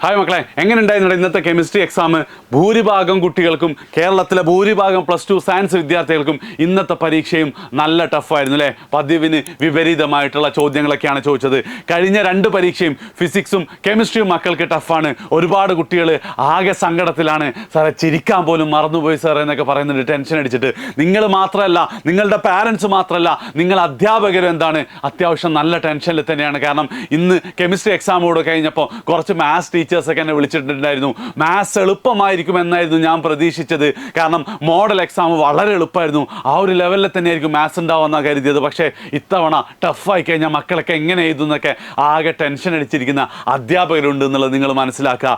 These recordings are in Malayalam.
ഹായ് മക്കളെ, എങ്ങനെ ഉണ്ടായിരുന്നു ഇന്നത്തെ കെമിസ്ട്രി എക്സാം? ഭൂരിഭാഗം കുട്ടികൾക്കും കേരളത്തിലെ ഭൂരിഭാഗം +2 സയൻസ് വിദ്യാർത്ഥികൾക്കും ഇന്നത്തെ പരീക്ഷയും നല്ല ടഫായിരുന്നു അല്ലേ? പതിവിന് വിപരീതമായിട്ടുള്ള ചോദ്യങ്ങളൊക്കെയാണ് ചോദിച്ചത്. കഴിഞ്ഞ 2 പരീക്ഷയും ഫിസിക്സും കെമിസ്ട്രിയും മക്കൾക്ക് ടഫാണ്. ഒരുപാട് കുട്ടികൾ ആകെ സങ്കടത്തിലാണ്. സാറേ ചിരിക്കാൻ പോലും മറന്നുപോയി സാറേ എന്നൊക്കെ പറയുന്നുണ്ട് ടെൻഷൻ അടിച്ചിട്ട്. നിങ്ങൾ മാത്രമല്ല, നിങ്ങളുടെ പാരൻസ് മാത്രമല്ല, നിങ്ങൾ അധ്യാപകരും എന്താണ് അത്യാവശ്യം നല്ല ടെൻഷനിൽ തന്നെയാണ്. കാരണം ഇന്ന് കെമിസ്ട്രി എക്സാമോട് കഴിഞ്ഞപ്പോൾ കുറച്ച് മാത്സ് ടീച്ചേഴ്സൊക്കെ എന്നെ വിളിച്ചിട്ടുണ്ടായിരുന്നു. മാത്സ് എളുപ്പമായിരിക്കുമെന്നായിരുന്നു ഞാൻ പ്രതീക്ഷിച്ചത്. കാരണം മോഡൽ എക്സാം വളരെ എളുപ്പമായിരുന്നു, ആ ഒരു ലെവലിൽ തന്നെയായിരിക്കും മാത്സ് ഉണ്ടാവുമെന്നാണ് കരുതിയത്. പക്ഷേ ഇത്തവണ ടഫായി കഴിഞ്ഞാൽ മക്കളൊക്കെ എങ്ങനെ എഴുതുന്നൊക്കെ ആകെ ടെൻഷൻ അടിച്ചിരിക്കുന്ന അധ്യാപകരുണ്ട് എന്നുള്ളത് നിങ്ങൾ മനസ്സിലാക്കുക.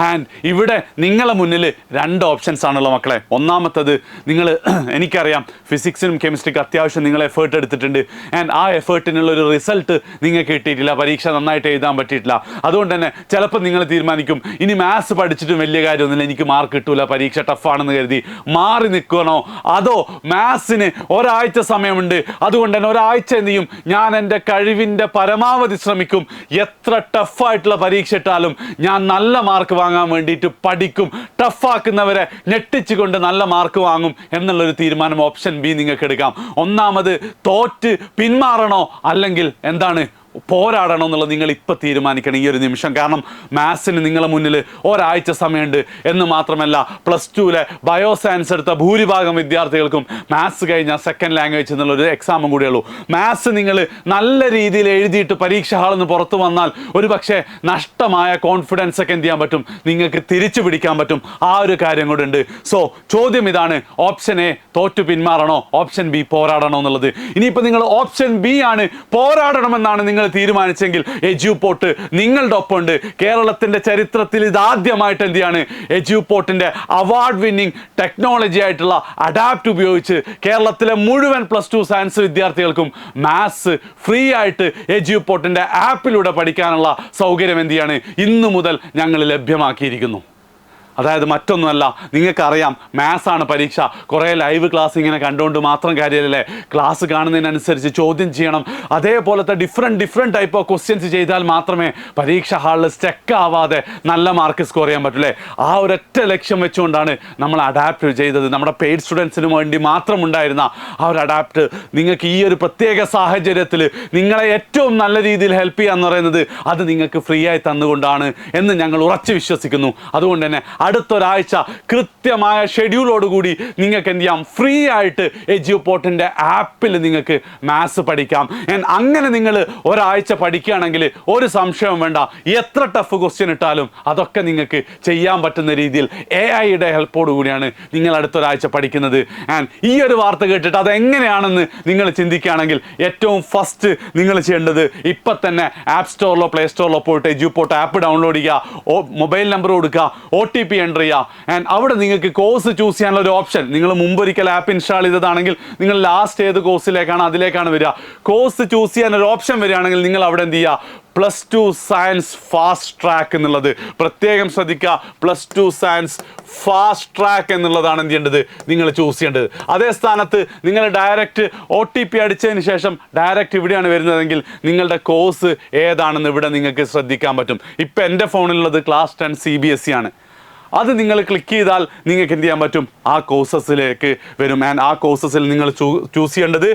ആൻഡ് ഇവിടെ നിങ്ങളെ മുന്നിൽ 2 ഓപ്ഷൻസ് ആണുള്ള മക്കളെ. ഒന്നാമത്തത്, എനിക്കറിയാം ഫിസിക്സിനും കെമിസ്ട്രിക്കും അത്യാവശ്യം നിങ്ങൾ എഫേർട്ട് എടുത്തിട്ടുണ്ട്. ആൻഡ് ആ എഫേർട്ടിനുള്ളൊരു റിസൾട്ട് നിങ്ങൾക്ക് കിട്ടിയിട്ടില്ല, പരീക്ഷ നന്നായിട്ട് എഴുതാൻ പറ്റിയിട്ടില്ല. അതുകൊണ്ട് തന്നെ ചിലപ്പോൾ നിങ്ങൾ തീരുമാനിക്കും ഇനി മാത്സ് പഠിച്ചിട്ടും വലിയ കാര്യമൊന്നുമില്ല, എനിക്ക് മാർക്ക് കിട്ടൂല, പരീക്ഷ ടഫാണെന്ന് കരുതി മാറി നിൽക്കണോ? അതോ മാത്സിന് ഒരാഴ്ച സമയമുണ്ട്, അതുകൊണ്ട് തന്നെ ഒരാഴ്ച എന്ത് ചെയ്യും, ഞാൻ എൻ്റെ കഴിവിൻ്റെ പരമാവധി ശ്രമിക്കും, എത്ര ടഫായിട്ടുള്ള പരീക്ഷ ഇട്ടാലും ഞാൻ നല്ല മാർക്ക് വാങ്ങാൻ വേണ്ടിയിട്ട് പഠിക്കും, ടഫാക്കുന്നവരെ ഞെട്ടിച്ചുകൊണ്ട് നല്ല മാർക്ക് വാങ്ങും എന്നുള്ളൊരു തീരുമാനം ഓപ്ഷൻ ബി നിങ്ങൾക്ക് എടുക്കാം. ഒന്നാമത് തോറ്റ് പിന്മാറണോ അല്ലെങ്കിൽ എന്താണ് പോരാടണം എന്നുള്ളത് നിങ്ങൾ ഇപ്പം തീരുമാനിക്കണം ഈ ഒരു നിമിഷം. കാരണം മാത്സിന് നിങ്ങളെ മുന്നിൽ ഒരാഴ്ച സമയമുണ്ട് എന്ന് മാത്രമല്ല, +2-ലെ ബയോ സയൻസ് എടുത്ത ഭൂരിഭാഗം വിദ്യാർത്ഥികൾക്കും മാത്സ് കഴിഞ്ഞാൽ സെക്കൻഡ് ലാംഗ്വേജ് എന്നുള്ളൊരു എക്സാമും കൂടിയുള്ളൂ. മാത്സ് നിങ്ങൾ നല്ല രീതിയിൽ എഴുതിയിട്ട് പരീക്ഷ ഹാളിൽ നിന്ന് പുറത്തു വന്നാൽ ഒരു പക്ഷേ നഷ്ടമായ കോൺഫിഡൻസ് ഒക്കെ എന്ത് ചെയ്യാൻ പറ്റും, നിങ്ങൾക്ക് തിരിച്ചു പിടിക്കാൻ പറ്റും. ആ ഒരു കാര്യം കൂടെ ഉണ്ട്. സോ ചോദ്യം ഇതാണ്, ഓപ്ഷൻ എ തോറ്റു പിന്മാറണോ, ഓപ്ഷൻ ബി പോരാടണോ എന്നുള്ളത്. ഇനിയിപ്പോൾ നിങ്ങൾ ഓപ്ഷൻ ബി ആണ്, പോരാടണമെന്നാണ് നിങ്ങൾ തീരുമാനിച്ചെങ്കിൽ എജ്യൂപോർട്ട് നിങ്ങളുടെ ഒപ്പമുണ്ട്. കേരളത്തിന്റെ ചരിത്രത്തിൽ ഇതാദ്യമായിട്ട് എന്ത് ചെയ്യാണ്, എജ്യൂപോർട്ടിന്റെ അവാർഡ് വിന്നിംഗ് ടെക്നോളജി ആയിട്ടുള്ള അഡാപ്റ്റ് ഉപയോഗിച്ച് കേരളത്തിലെ മുഴുവൻ +2 സയൻസ് വിദ്യാർത്ഥികൾക്കും മാത്സ് ഫ്രീ ആയിട്ട് എജ്യൂപോർട്ടിന്റെ ആപ്പിലൂടെ പഠിക്കാനുള്ള സൗകര്യം എന്ത് ചെയ്യാണ്, ഇന്നു മുതൽ ഞങ്ങൾ ലഭ്യമാക്കിയിരിക്കുന്നു. അതായത് മറ്റൊന്നുമല്ല, നിങ്ങൾക്കറിയാം മാത്സാണ് പരീക്ഷ, കുറേ ലൈവ് ക്ലാസ് ഇങ്ങനെ കണ്ടുകൊണ്ട് മാത്രം കാര്യമല്ലേ, ക്ലാസ് കാണുന്നതിനനുസരിച്ച് ചോദ്യം ചെയ്യണം. അതേപോലത്തെ ഡിഫറെൻറ്റ് ടൈപ്പ് ഓഫ് ക്വസ്റ്റ്യൻസ് ചെയ്താൽ മാത്രമേ പരീക്ഷ ഹാളിൽ സ്റ്റക്ക് ആവാതെ നല്ല മാർക്ക് സ്കോർ ചെയ്യാൻ പറ്റൂലേ. ആ ഒരൊറ്റ ലക്ഷ്യം വെച്ചുകൊണ്ടാണ് നമ്മൾ അഡാപ്റ്റ് ചെയ്തത്. നമ്മുടെ പെയ്ഡ് സ്റ്റുഡൻസിന് വേണ്ടി മാത്രം ഉണ്ടായിരുന്ന ആ ഒരു അഡാപ്റ്റ് നിങ്ങൾക്ക് ഈ ഒരു പ്രത്യേക സാഹചര്യത്തിൽ നിങ്ങളെ ഏറ്റവും നല്ല രീതിയിൽ ഹെൽപ്പ് ചെയ്യാന്ന് പറയുന്നത് അത് നിങ്ങൾക്ക് ഫ്രീ ആയി തന്നുകൊണ്ടാണ് എന്ന് ഞങ്ങൾ ഉറച്ചു വിശ്വസിക്കുന്നു. അതുകൊണ്ട് തന്നെ അടുത്തൊരാഴ്ച കൃത്യമായ ഷെഡ്യൂളോടുകൂടി നിങ്ങൾക്ക് എന്ത് ചെയ്യാം, ഫ്രീ ആയിട്ട് എജ്യൂപോർട്ടിൻ്റെ ആപ്പിൽ നിങ്ങൾക്ക് മാത്സ് പഠിക്കാം. അങ്ങനെ നിങ്ങൾ ഒരാഴ്ച പഠിക്കുകയാണെങ്കിൽ ഒരു സംശയവും വേണ്ട, എത്ര ടഫ് ക്വസ്റ്റ്യൻ ഇട്ടാലും അതൊക്കെ നിങ്ങൾക്ക് ചെയ്യാൻ പറ്റുന്ന രീതിയിൽ AI-യുടെ ഹെൽപ്പോടു കൂടിയാണ് നിങ്ങൾ അടുത്തൊരാഴ്ച പഠിക്കുന്നത്. ഈ ഒരു വാർത്ത കേട്ടിട്ട് അതെങ്ങനെയാണെന്ന് നിങ്ങൾ ചിന്തിക്കുകയാണെങ്കിൽ ഏറ്റവും ഫസ്റ്റ് നിങ്ങൾ ചെയ്യേണ്ടത് ഇപ്പം തന്നെ ആപ്പ് സ്റ്റോറിലോ പ്ലേ സ്റ്റോറിലോ പോയിട്ട് എജ്യൂപോർട്ട് ആപ്പ് ഡൗൺലോഡ് ചെയ്യുക, മൊബൈൽ നമ്പർ കൊടുക്കുക, OTP എൻ്റർ ചെയ്യുക. അവിടെ നിങ്ങൾക്ക് കോഴ്സ് ചൂസ് ചെയ്യാനുള്ള ഒരു ഓപ്ഷൻ, നിങ്ങൾ മുമ്പൊരിക്കൽ ആപ്പ് ഇൻസ്റ്റാൾ ചെയ്തതാണെങ്കിൽ നിങ്ങൾ ലാസ്റ്റ് ഏത് കോഴ്സിലേക്കാണ് അതിലേക്കാണ് വരിക. കോഴ്സ് ചൂസ് ചെയ്യാൻ ഒരു ഓപ്ഷൻ വരികയാണെങ്കിൽ നിങ്ങൾ അവിടെ എന്ത് ചെയ്യുക, +2 സയൻസ് ഫാസ്റ്റ് ട്രാക്ക് എന്നുള്ളത് പ്രത്യേകം ശ്രദ്ധിക്കുക. +2 സയൻസ് ഫാസ്റ്റ് ട്രാക്ക് എന്നുള്ളതാണ് എന്ത് ചെയ്യേണ്ടത്, നിങ്ങൾ ചൂസ് ചെയ്യേണ്ടത്. അതേ സ്ഥാനത്ത് നിങ്ങൾ ഡയറക്റ്റ് OTP അടിച്ചതിന് ശേഷം ഡയറക്റ്റ് ഇവിടെയാണ് വരുന്നതെങ്കിൽ നിങ്ങളുടെ കോഴ്സ് ഏതാണെന്ന് ഇവിടെ നിങ്ങൾക്ക് ശ്രദ്ധിക്കാൻ പറ്റും. ഇപ്പം എൻ്റെ ഫോണിലുള്ളത് ക്ലാസ് 10 CBSE ആണ്. അത് നിങ്ങൾ ക്ലിക്ക് ചെയ്താൽ നിങ്ങൾക്ക് എന്ത് ചെയ്യാൻ പറ്റും, ആ കോഴ്സസിലേക്ക് വരും. ആ കോഴ്സസിൽ നിങ്ങൾ ചൂസ് ചെയ്യേണ്ടത്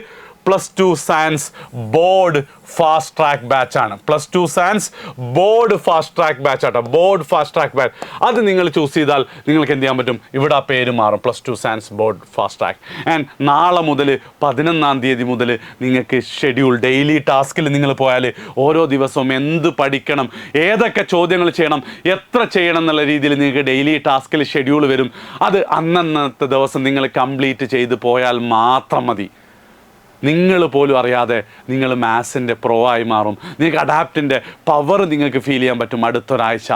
+2 science board fast track batch ആണ്. +2 science board fast track batch ആട്ടോ, ബോർഡ് ഫാസ്റ്റ് ട്രാക്ക് ബാച്ച്. അത് നിങ്ങൾ ചൂസ് ചെയ്താൽ നിങ്ങൾക്ക് എന്ത് ചെയ്യാൻ പറ്റും, ഇവിടെ ആ പേര് മാറും, +2 സയൻസ് ബോർഡ് ഫാസ്റ്റ് ട്രാക്ക്. നാളെ മുതൽ 11-ാം തീയതി മുതൽ നിങ്ങൾക്ക് ഷെഡ്യൂൾ ഡെയിലി ടാസ്കിൽ നിങ്ങൾ പോയാൽ ഓരോ ദിവസവും എന്ത് പഠിക്കണം, ഏതൊക്കെ ചോദ്യങ്ങൾ ചെയ്യണം, എത്ര ചെയ്യണം എന്നുള്ള രീതിയിൽ നിങ്ങൾക്ക് ഡെയിലി ടാസ്കിൽ ഷെഡ്യൂൾ വരും. അത് അന്നത്തെ ദിവസം നിങ്ങൾ കംപ്ലീറ്റ് ചെയ്ത് പോയാൽ മാത്രം മതി. നിങ്ങൾ പോലും അറിയാതെ നിങ്ങൾ മാത്സിൻ്റെ പ്രോ ആയി മാറും. നിങ്ങൾക്ക് അഡാപ്റ്റിൻ്റെ പവർ നിങ്ങൾക്ക് ഫീൽ ചെയ്യാൻ പറ്റും അടുത്തൊരാഴ്ച.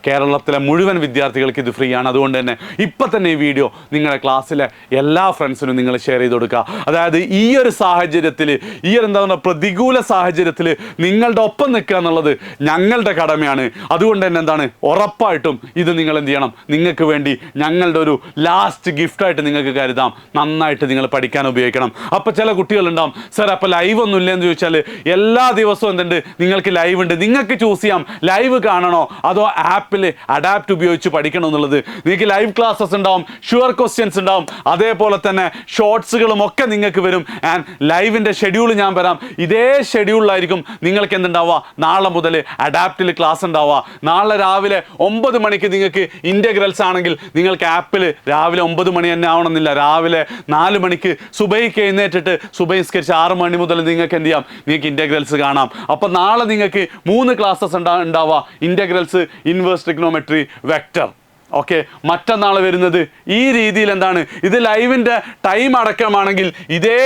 കേരളത്തിലെ മുഴുവൻ വിദ്യാർത്ഥികൾക്ക് ഇത് ഫ്രീ ആണ്. അതുകൊണ്ട് തന്നെ ഇപ്പം തന്നെ ഈ വീഡിയോ നിങ്ങളുടെ ക്ലാസ്സിലെ എല്ലാ ഫ്രണ്ട്സിനും നിങ്ങൾ ഷെയർ ചെയ്ത് കൊടുക്കുക. അതായത് ഈ ഒരു സാഹചര്യത്തിൽ, ഈ ഒരു എന്താ പറയുക പ്രതികൂല സാഹചര്യത്തിൽ നിങ്ങളുടെ ഒപ്പം നിൽക്കുക എന്നുള്ളത് ഞങ്ങളുടെ കടമയാണ്. അതുകൊണ്ട് തന്നെ എന്താണ്, ഉറപ്പായിട്ടും ഇത് നിങ്ങൾ എന്ത് ചെയ്യണം, നിങ്ങൾക്ക് വേണ്ടി ഞങ്ങളുടെ ഒരു ലാസ്റ്റ് ഗിഫ്റ്റായിട്ട് നിങ്ങൾക്ക് കരുതാം. നന്നായിട്ട് നിങ്ങൾ പഠിക്കാൻ ഉപയോഗിക്കണം. അപ്പോൾ ചില കുട്ടികളുണ്ടാവും. സാർ അപ്പോൾ ലൈവ് ഒന്നും ഇല്ലെന്ന് ചോദിച്ചാൽ എല്ലാ ദിവസവും എന്തുണ്ട്, നിങ്ങൾക്ക് ലൈവ് ഉണ്ട്. നിങ്ങൾക്ക് ചൂസ് ചെയ്യാം ലൈവ് കാണണോ അതോ ആപ്പിൽ അഡാപ്റ്റ് ഉപയോഗിച്ച് പഠിക്കണോ എന്നുള്ളത്. നിങ്ങൾക്ക് ലൈവ് ക്ലാസ്സസ് ഉണ്ടാവും, ഷുവർ ക്വസ്റ്റ്യൻസ് ഉണ്ടാവും, അതേപോലെ തന്നെ ഷോർട്സുകളും ഒക്കെ നിങ്ങൾക്ക് വരും. ആൻഡ് ലൈവിൻ്റെ ഷെഡ്യൂൾ ഞാൻ വരാം. ഇതേ ഷെഡ്യൂളിലായിരിക്കും നിങ്ങൾക്ക് എന്തുണ്ടാവുക, നാളെ മുതൽ അഡാപ്റ്റിൽ ക്ലാസ് ഉണ്ടാവുക. നാളെ രാവിലെ 9 മണിക്ക് നിങ്ങൾക്ക് ഇൻ്റഗ്രൽസ് ആണെങ്കിൽ നിങ്ങൾക്ക് ആപ്പിൽ രാവിലെ 9 മണി തന്നെ ആവണമെന്നില്ല. രാവിലെ 4 മണിക്ക് സുബൈക്ക് എഴുന്നേറ്റിട്ട് സുബൈസ്കരിച്ച് 6 മണി മുതൽ നിങ്ങൾക്ക് എന്ത് ചെയ്യാം, നിങ്ങൾക്ക് ഇൻ്റഗ്രൽസ് കാണാം. അപ്പോൾ നാളെ നിങ്ങൾക്ക് 3 ക്ലാസ്സസ് ഉണ്ടാവുക, integrals, inverse trigonometry, vector. Okay, മറ്റന്നാൾ വരുന്നത് ഈ രീതിയിൽ എന്താണ്, ഇത് ലൈവിൻ്റെ ടൈം അടക്കമാണെങ്കിൽ ഇതേ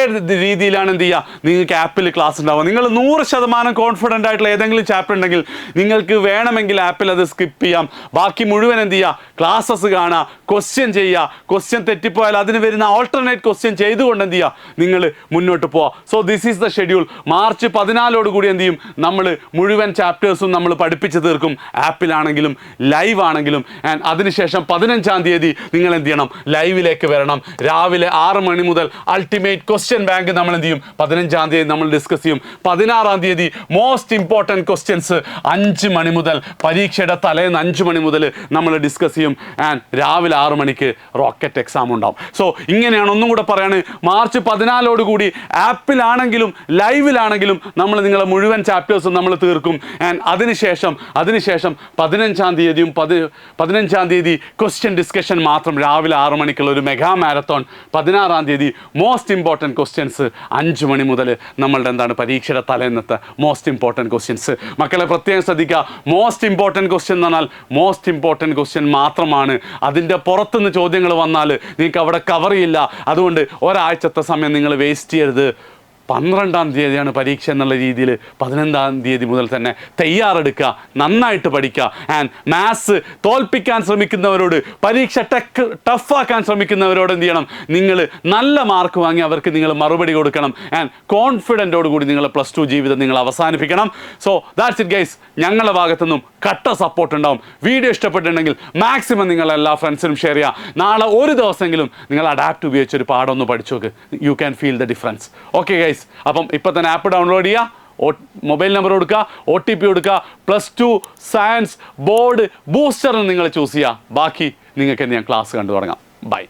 രീതിയിലാണ് എന്ത് ചെയ്യുക, നിങ്ങൾക്ക് ആപ്പിൽ ക്ലാസ് ഉണ്ടാവുക. നിങ്ങൾ 100% കോൺഫിഡൻ്റ് ആയിട്ടുള്ള ഏതെങ്കിലും ചാപ്റ്റർ ഉണ്ടെങ്കിൽ നിങ്ങൾക്ക് വേണമെങ്കിൽ ആപ്പിൽ അത് സ്കിപ്പ് ചെയ്യാം. ബാക്കി മുഴുവൻ എന്ത് ചെയ്യുക, ക്ലാസ്സസ് കാണുക, ക്വസ്റ്റ്യൻ ചെയ്യുക. ക്വസ്റ്റ്യൻ തെറ്റിപ്പോയാൽ അതിന് വരുന്ന ഓൾട്ടർനേറ്റ് ക്വസ്റ്റ്യൻ ചെയ്തുകൊണ്ട് എന്ത് ചെയ്യുക, നിങ്ങൾ മുന്നോട്ട് പോവുക. So this is the schedule. March 14 കൂടി എന്ത് ചെയ്യും, നമ്മൾ മുഴുവൻ ചാപ്റ്റേഴ്സും നമ്മൾ പഠിപ്പിച്ച് തീർക്കും, ആപ്പിലാണെങ്കിലും ലൈവ് ആണെങ്കിലും. ആൻഡ് അതിനുശേഷം 15-ാം തീയതി നിങ്ങൾ എന്ത് ചെയ്യണം, ലൈവിലേക്ക് വരണം. രാവിലെ 6 മണി മുതൽ അൾട്ടിമേറ്റ് ക്വസ്റ്റ്യൻ ബാങ്ക് നമ്മൾ എന്ത് ചെയ്യും, 15-ാം തീയതി നമ്മൾ ഡിസ്കസ് ചെയ്യും. 16-ാം തീയതി മോസ്റ്റ് ഇമ്പോർട്ടൻറ്റ് ക്വസ്റ്റ്യൻസ് 5 മണി മുതൽ, പരീക്ഷയുടെ തലേന്ന് 5 മണി മുതൽ നമ്മൾ ഡിസ്കസ് ചെയ്യും. ആൻഡ് രാവിലെ 6 മണിക്ക് റോക്കറ്റ് എക്സാം ഉണ്ടാവും. സോ ഇങ്ങനെയാണ്. ഒന്നും കൂടെ പറയാണ്, മാർച്ച് 14 കൂടി ആപ്പിലാണെങ്കിലും ലൈവിലാണെങ്കിലും നമ്മൾ നിങ്ങളെ മുഴുവൻ ചാപ്റ്റേഴ്സും നമ്മൾ തീർക്കും. ആൻഡ് അതിനുശേഷം 15-ാം തീയതിയും 15-ാം തീയതി ക്വസ്റ്റ്യൻ ഡിസ്കഷൻ മാത്രം രാവിലെ 6 മണിക്കുള്ള ഒരു മെഗാ മാരത്തോൺ. 16-ാം തീയതി മോസ്റ്റ് ഇമ്പോർട്ടൻറ്റ് ക്വസ്റ്റ്യൻസ് 5 മണി മുതൽ നമ്മളുടെ എന്താണ് പരീക്ഷയുടെ തലേന്നത്തെ മോസ്റ്റ് ഇമ്പോർട്ടൻറ്റ് ക്വസ്റ്റ്യൻസ്. മക്കളെ പ്രത്യേകം ശ്രദ്ധിക്കുക, മോസ്റ്റ് ഇമ്പോർട്ടൻറ്റ് ക്വസ്റ്റ്യൻ എന്ന് പറഞ്ഞാൽ മോസ്റ്റ് ഇമ്പോർട്ടൻറ്റ് ക്വസ്റ്റ്യൻ മാത്രമാണ്. അതിൻ്റെ പുറത്തുനിന്ന് ചോദ്യങ്ങൾ വന്നാൽ നിങ്ങൾക്ക് അവിടെ കവർ ചെയ്യില്ല. അതുകൊണ്ട് ഒരാഴ്ചത്തെ സമയം നിങ്ങൾ വേസ്റ്റ് ചെയ്യരുത്. 12-ാം തീയതിയാണ് പരീക്ഷ എന്നുള്ള രീതിയിൽ 15-ാം തീയതി മുതൽ തന്നെ തയ്യാറെടുക്കുക, നന്നായിട്ട് പഠിക്കുക. ആൻഡ് മാത്സ് തോൽപ്പിക്കാൻ ശ്രമിക്കുന്നവരോട്, പരീക്ഷ ടഫാക്കാൻ ശ്രമിക്കുന്നവരോട് എന്ത് ചെയ്യണം, നിങ്ങൾ നല്ല മാർക്ക് വാങ്ങി അവർക്ക് നിങ്ങൾ മറുപടി കൊടുക്കണം. ആൻഡ് കോൺഫിഡൻറ്റോട് കൂടി നിങ്ങൾ +2 ജീവിതം നിങ്ങൾ അവസാനിപ്പിക്കണം. So that's it guys. ഞങ്ങളുടെ ഭാഗത്തുനിന്നും കട്ട സപ്പോർട്ട് ഉണ്ടാവും. വീഡിയോ ഇഷ്ടപ്പെട്ടിട്ടുണ്ടെങ്കിൽ മാക്സിമം നിങ്ങൾ എല്ലാ ഫ്രണ്ട്സിനും ഷെയർ ചെയ്യുക. നാളെ ഒരു ദിവസമെങ്കിലും നിങ്ങൾ അഡാപ്റ്റ് ഉപയോഗിച്ചൊരു പാഠം ഒന്ന് പഠിച്ചു നോക്ക്. You can feel the difference. Okay guys, അപ്പം ഇപ്പം തന്നെ ആപ്പ് ഡൗൺലോഡ് ചെയ്യുക, മൊബൈൽ നമ്പർ കൊടുക്കുക, OTP കൊടുക്കുക, +2 സയൻസ് ബോർഡ് ബൂസ്റ്റർ നിങ്ങൾ ചൂസ് ചെയ്യുക. ബാക്കി നിങ്ങൾക്ക് ഞാൻ ക്ലാസ് കണ്ടു തുടങ്ങാം. ബൈ.